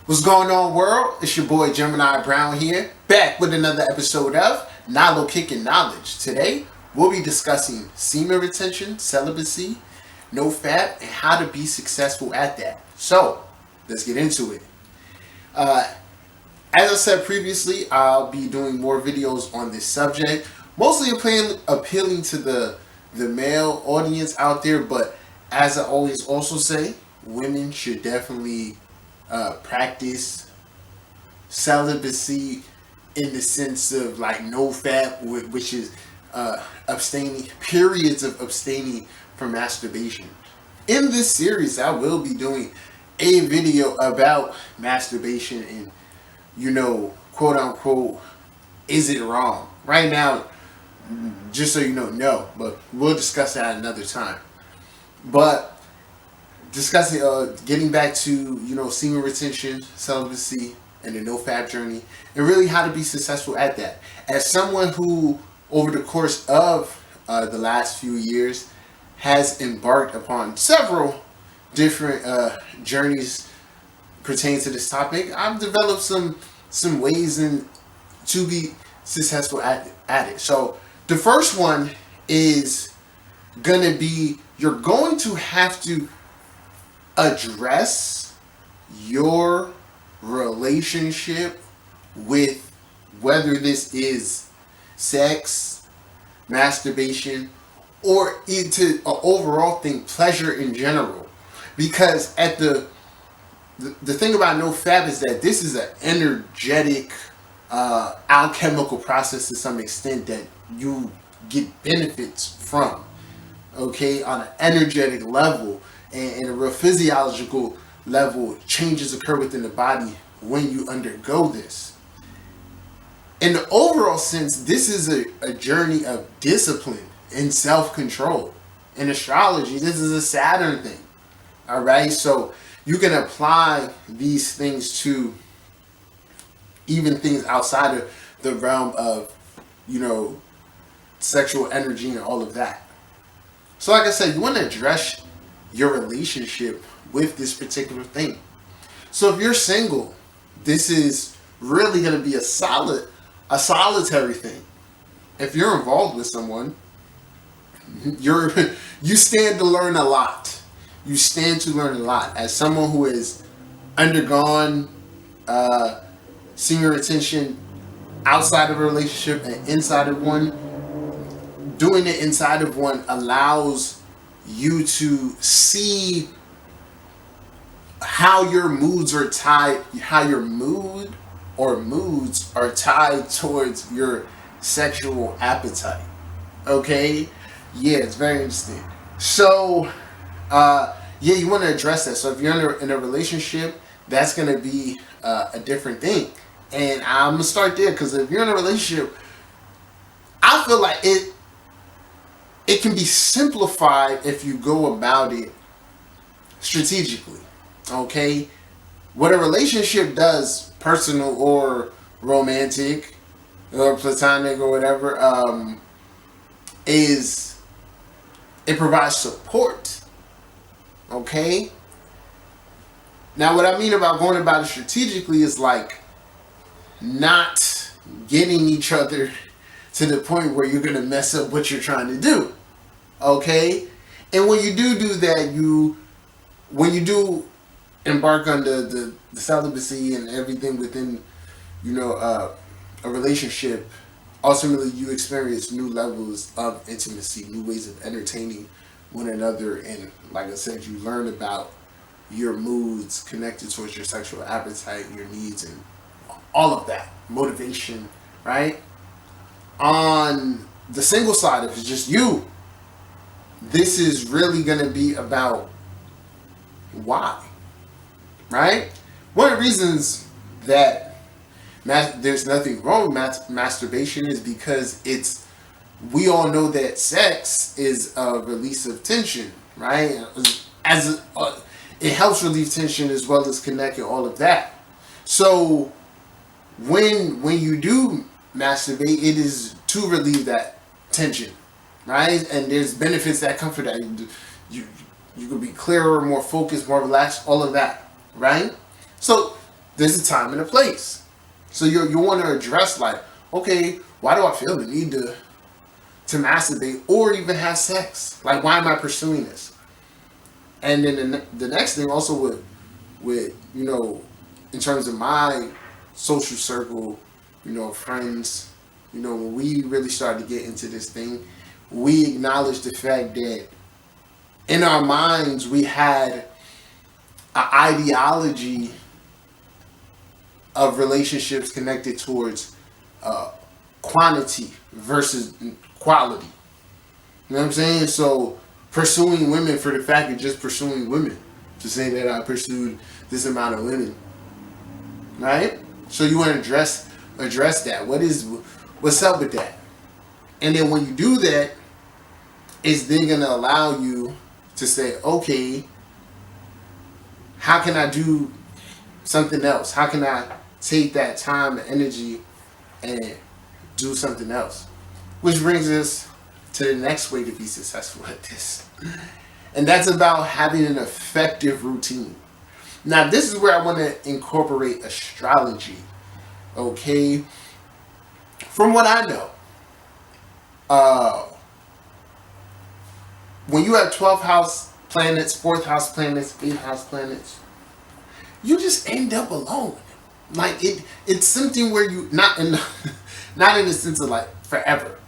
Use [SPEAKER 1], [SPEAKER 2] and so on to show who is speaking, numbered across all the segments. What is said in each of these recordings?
[SPEAKER 1] What's going on, world? It's your boy Gemini Brown here, back with another episode of Nalo Kicking Knowledge. Today, we'll be discussing semen retention, celibacy, no FAP, and how to be successful at that. So, let's get into it. As I said previously, I'll be doing more videos on this subject, mostly appealing to the male audience out there, but as I always also say, women should definitely practice celibacy in the sense of like no FAP, which is abstaining, periods of abstaining from masturbation. In this series, I will be doing a video about masturbation and, quote unquote, is it wrong? Right now, just so you know, no, but we'll discuss that another time. But discussing, getting back to, semen retention, celibacy, and the no FAP journey, and really how to be successful at that. As someone who, over the course of the last few years, has embarked upon several different journeys pertaining to this topic, I've developed some ways to be successful at it. So the first one is gonna be, you're going to have to address your relationship with whether this is sex, masturbation, or into an overall thing, pleasure in general. Because at the thing about no FAP is that this is an energetic, alchemical process to some extent that you get benefits from. Okay, on an energetic level and a real physiological level, changes occur within the body when you undergo this. In the overall sense, this is a journey of discipline and self-control. In astrology, this is a Saturn thing. All right, so you can apply these things to even things outside of the realm of, sexual energy and all of that. So like I said, you want to address your relationship with this particular thing. So if you're single, this is really going to be a solitary thing. If you're involved with someone, you stand to learn a lot. You stand to learn a lot. As someone who has undergone semen retention outside of a relationship and inside of one, doing it inside of one allows you to see how your moods are tied, how your mood or moods are tied towards your sexual appetite. Okay? Yeah, it's very interesting. So, you want to address that. So if you're in a relationship, that's going to be a different thing. And I'm going to start there because if you're in a relationship, I feel like it can be simplified if you go about it strategically. Okay? What a relationship does, personal or romantic or platonic or whatever, is it provides support. Okay? Now what I mean about going about it strategically is like not getting each other to the point where you're going to mess up what you're trying to do. Okay? And when you do that, when you do embark on the celibacy and everything within, a relationship, ultimately you experience new levels of intimacy, new ways of entertaining one another. And like I said, you learn about your moods connected towards your sexual appetite, your needs, and all of that. Motivation, right? On the single side, if it's just you, this is really going to be about why, right? One of the reasons that there's nothing wrong with masturbation is because we all know that sex is a release of tension, right? It helps relieve tension as well as connect and all of that. So when you do masturbate, it is to relieve that tension, right? And there's benefits that come from that. You can be clearer, more focused, more relaxed, all of that, right? So there's a time and a place. So you want to address like, okay, why do I feel the need to masturbate or even have sex? Like, why am I pursuing this? And then the next thing also with in terms of my social circle, friends, when we really started to get into this thing, we acknowledged the fact that in our minds we had an ideology of relationships connected towards quantity versus quality. You know what I'm saying? So pursuing women for the fact of just pursuing women, to say that I pursued this amount of women, right? So you want to address that. What's up with that? And then when you do that, it's then gonna allow you to say, okay, how can I do something else? How can I take that time and energy and do something else? Which brings us to the next way to be successful at this. And that's about having an effective routine. Now, this is where I want to incorporate astrology. Okay? From what I know, when you have 12th house planets, 4th house planets, 8th house planets, you just end up alone. Like it's something where you not in the sense of like forever.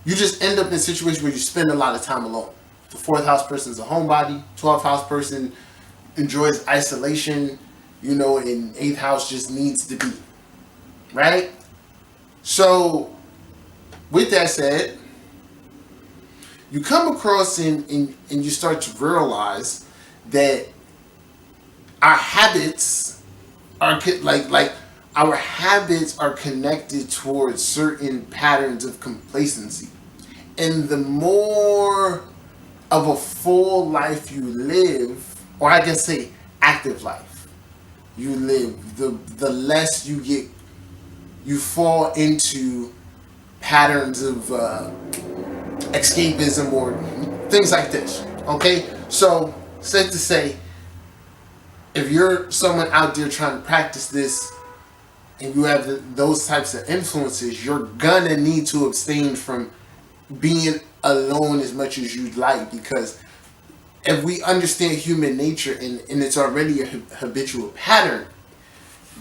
[SPEAKER 1] You just end up in a situation where you spend a lot of time alone. The 4th house person is a homebody. 12th house person enjoys isolation, and 8th house just needs to be. Right? So, with that said, you come across and you start to realize that our habits are like our habits are connected towards certain patterns of complacency. And the more of a full life you live, or I can say active life you live, the less you fall into patterns of escapism or things like this. Okay? So, safe to say, if you're someone out there trying to practice this and you have those types of influences, you're gonna need to abstain from being alone as much as you'd like, because if we understand human nature and it's already a habitual pattern,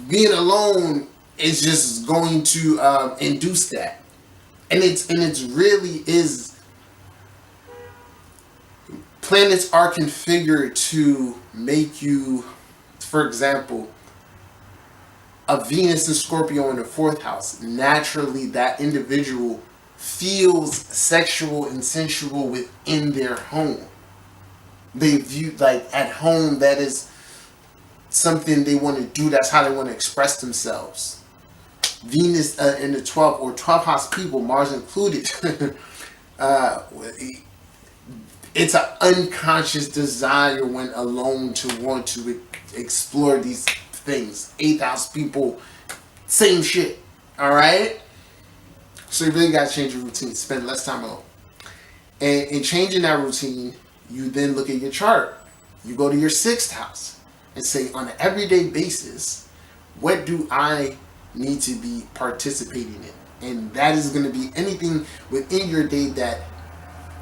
[SPEAKER 1] being alone is just going to induce that. And it's really is. Planets are configured to make you, for example, a Venus and Scorpio in the 4th house. Naturally, that individual feels sexual and sensual within their home. They view, like, at home, that is something they want to do. That's how they want to express themselves. Venus in the 12th or 12th house people, Mars included, it's an unconscious desire when alone to want to explore these things. 8th house people, same shit. Alright? So you really got to change your routine. Spend less time alone. And in changing that routine, you then look at your chart. You go to your 6th house and say, on an everyday basis, what do I need to be participating in? And that is going to be anything within your day that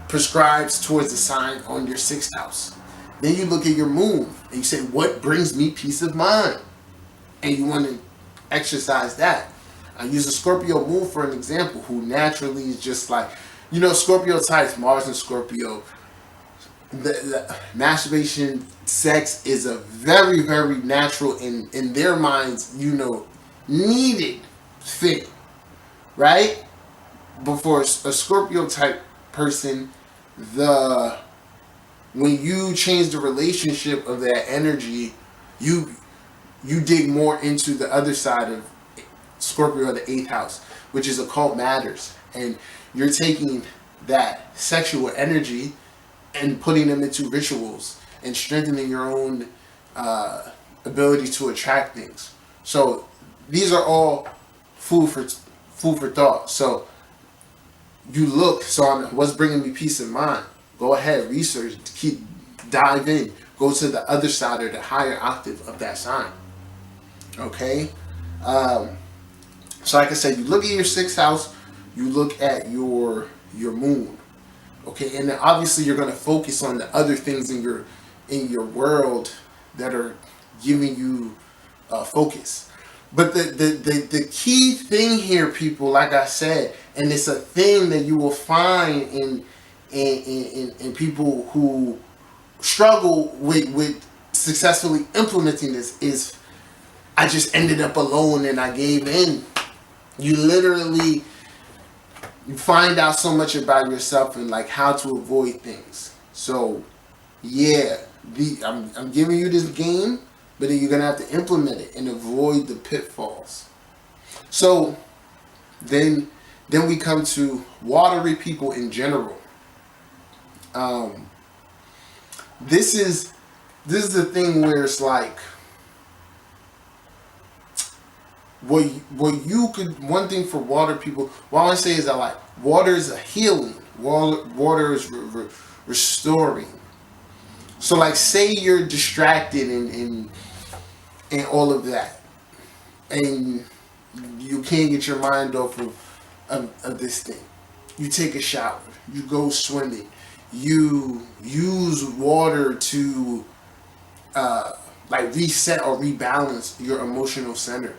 [SPEAKER 1] prescribes towards the sign on your 6th house. Then you look at your moon and you say, what brings me peace of mind? And you want to exercise that. I use a Scorpio moon for an example, who naturally is just like, Scorpio types, Mars and Scorpio, the masturbation, sex is a very, very natural, in their minds, needed thing, right? But for a Scorpio type person, when you change the relationship of that energy, you dig more into the other side of Scorpio, the 8th house, which is occult matters, and you're taking that sexual energy and putting them into rituals and strengthening your own ability to attract things. So these are all food for thought. So you look, on what's bringing me peace of mind. Go ahead, research, dive in, go to the other side or the higher octave of that sign. Okay. So like I said, you look at your sixth house, you look at your moon. Okay, and then obviously you're going to focus on the other things in your world that are giving you focus. But the key thing here, people, like I said, and it's a thing that you will find in people who struggle with successfully implementing this, is I just ended up alone and I gave in. You literally, you find out so much about yourself and like how to avoid things. So yeah, I'm giving you this game, but then you're gonna have to implement it and avoid the pitfalls. So then we come to watery people in general. This is the thing where it's like, what you could, one thing for water people, what I want to say is that like water is a healing, water is restoring. So like, say you're distracted and all of that, and you can't get your mind off of this thing. You take a shower, you go swimming, you use water to like reset or rebalance your emotional center.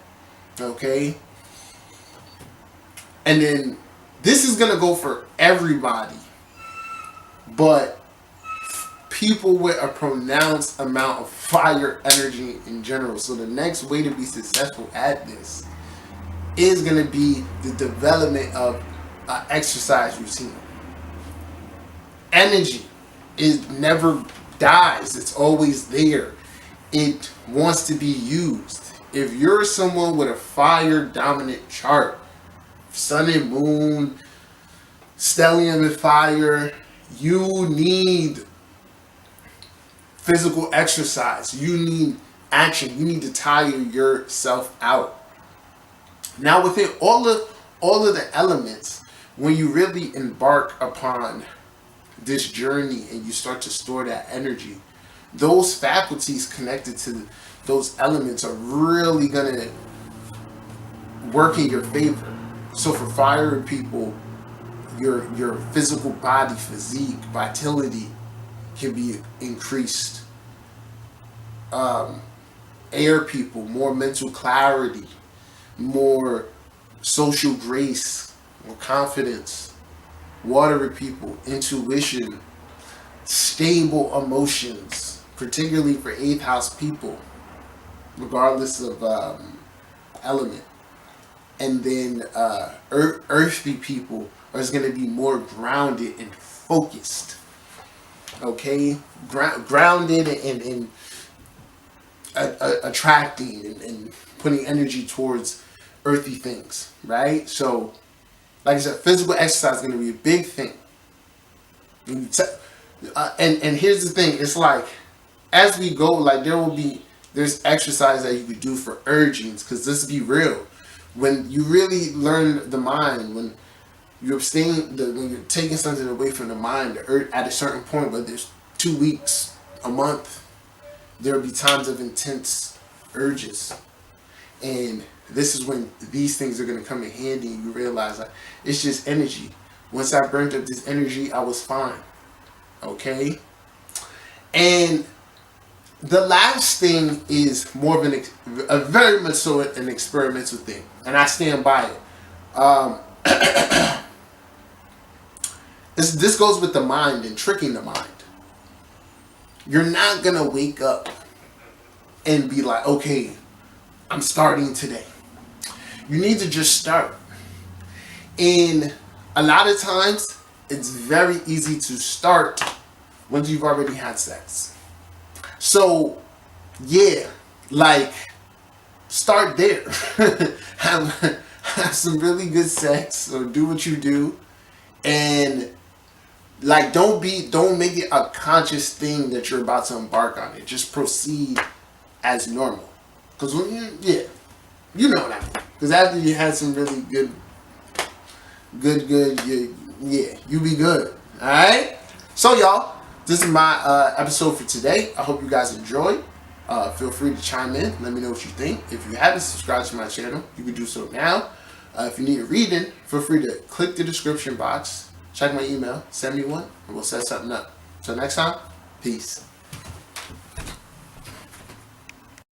[SPEAKER 1] Okay? And then this is gonna go for everybody, but people with a pronounced amount of fire energy in general. So the next way to be successful at this is gonna be the development of an exercise routine. Energy never dies, it's always there. It wants to be used. If you're someone with a fire dominant chart, sun and moon, stellium and fire, you need physical exercise. You need action. You need to tire yourself out. Now within all of the elements, when you really embark upon this journey and you start to store that energy, those faculties connected to those elements are really gonna work in your favor. So for fire people, your physical body, physique, vitality can be increased. Air people, more mental clarity, more social grace, more confidence. Watery people, intuition, stable emotions, particularly for 8th house people, regardless of element. And then earthly people are going to be more grounded and focused. Okay? Grounded and attracting and putting energy towards earthy things, right? So, like I said, physical exercise is going to be a big thing. And here's the thing, it's like, as we go, like there's exercise that you could do for urgings, because let's be real, when you really learn the mind, when you abstain, when you're taking something away from the mind, at a certain point, but there's 2 weeks, a month, there'll be times of intense urges, and this is when these things are going to come in handy, and you realize like, it's just energy. Once I burnt up this energy, I was fine. Okay? And the last thing is more of a very much so an experimental thing, and I stand by it. This goes with the mind and tricking the mind. You're not going to wake up and be like, okay, I'm starting today. You need to just start. And a lot of times, it's very easy to start once you've already had sex. So, yeah, like, start there. have some really good sex, or do what you do, and like, don't make it a conscious thing that you're about to embark on it. Just proceed as normal. Because when you know what I mean. Because after you had some really good, you be good. Alright? So y'all, this is my episode for today. I hope you guys enjoyed. Feel free to chime in. Let me know what you think. If you haven't subscribed to my channel, you can do so now. If you need a reading, feel free to click the description box. Check my email, send me one, and we'll set something up. Till next time, peace.